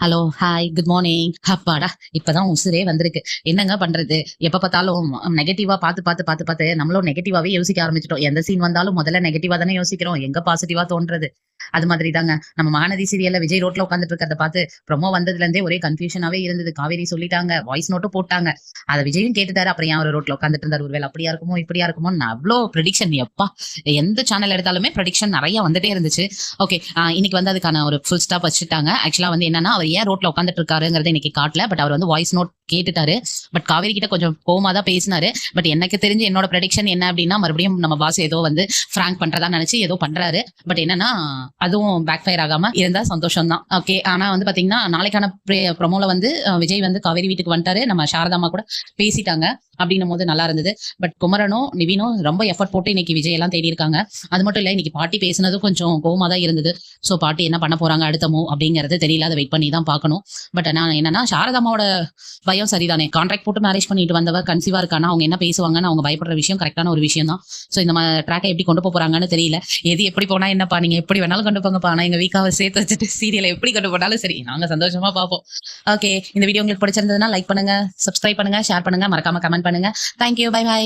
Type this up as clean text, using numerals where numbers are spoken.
Hello, hi, good morning. அப்பாடா! இப்பதான் உசுரே வந்திருக்கு. என்னங்க பண்றது? எப்ப பார்த்தாலும் நெகட்டிவா பார்த்து நம்மளும் நெகட்டிவாவே யோசிக்க ஆரம்பிச்சுட்டோம். எந்த சீன் வந்தாலும் முதல்ல நெகட்டிவா தானே யோசிக்கிறோம். எங்க பாசிட்டிவா தோன்றது? அது மாதிரி தாங்க. நம்ம மகாநதி சீரியல்ல விஜய் ரோட்ல உட்கார்ந்துட்டு இருக்கிறத பார்த்து ப்ரோமோ வந்ததுல இருந்தே ஒரே கன்ஃப்யூஷனாவே இருந்தது. காவேரி சொல்லிட்டாங்க. வாய்ஸ் நோட்டும் போட்டாங்க. அத விஜயும் கேட்டுட்டாரு. அப்புறம் ஏன் அவரு ரோட்ல உட்கார்ந்துட்டு இருந்தாரு? ஒருவேளை அப்படியா இருக்குமோ, இப்படியா இருக்குமோ அவ்ளோ பிரெடிக்ஷன் எப்பா! எந்த சேனல் எடுத்தாலுமே பிரெடிக்ஷன் நெறைய வந்துட்டே இருந்துச்சு. ஓகே. இன்னைக்கு வந்து அதுக்கான ஒரு ஃபுல் ஸ்டாப் வச்சுட்டாங்க. ஆக்சுவலா வந்து என்னன்னா, அவர் ஏன் ரோட்ல உட்கார்ந்துட்டு இருக்காருங்கிறத இன்னைக்கு காட்டல. பட் அவர் வந்து வாய்ஸ் நோட் கேட்டுட்டாரு. பட் காவேரி கிட்ட கொஞ்சம் கோவமா தான் பேசினாரு. பட் எனக்கு தெரிஞ்சு என்னோட ப்ரெடிக்ஷன் என்ன அப்டின்னா, மறுபடியும் நம்ம பாஸ் ஏதோ வந்து ஃபிராங்க் பண்றதா நெனச்சு ஏதோ பண்றாரு. பட் என்னன்னா, அதுவும் பேக் ஃபயர் ஆகாம இருந்தா சந்தோஷம் தான். ஓகே. ஆனா வந்து பாத்தீங்கன்னா, நாளைக்கான ப்ரோமோல வந்து விஜய் வந்து காவேரி வீட்டுக்கு வந்துட்டாரு. நம்ம சாரதாம்மா கூட பேசிட்டாங்க. அப்டின்னும்போது நல்லா இருந்தது. பட் குமரனும், நிவினும் ரொம்ப எஃபோர்ட் போட்டு இன்னைக்கு விஜய் எல்லாம் தேடி இருக்காங்க. அது மட்டும் இல்ல, இன்னைக்கு பாட்டி பேசினதும் கொஞ்சம் கோவமா தான் இருந்தது. சோ பாட்டி என்ன பண்ண போறாங்க அடுத்த மூவ் அப்டிங்கிறது தெரியல. அத வெயிட் பண்ணி தான் பார்க்கணும். பட் ஆனா என்னன்னா, சாரதாம்மாவோட பயம் சரிதானே. கான்ட்ராக்ட் போட்டு மேரேஜ் பண்ணிட்டு வந்தவ கன்சீவா இருக்கானா, அவங்க என்ன பேசுவாங்கன்னு அவங்க பயப்படுற விஷயம் கரெக்டான ஒரு விஷயம் தான். சோ இந்த ட்ராக்கை எப்படி கொண்டு போறாங்கன்னு தெரியல. எது எப்படி போனா என்னப்பா, நீங்க எப்படி வேணாலும் கொண்டு போங்கப்பா. ஆனா எங்க வீக்காவை சேர்த்து வச்சுட்டு சீரியலை எப்படி கொண்டு போனாலும் சரி, நாங்க சந்தோஷமா பார்ப்போம். ஓகே. இந்த வீடியோ உங்களுக்கு பிடிச்சிருந்ததுன்னா லைக் பண்ணுங்க, சப்ஸ்கிரைப் பண்ணுங்க, ஷேர் பண்ணுங்க, மறக்காம கமெண்ட் பண்ணுங்க. தேங்க்யூ. Bye by.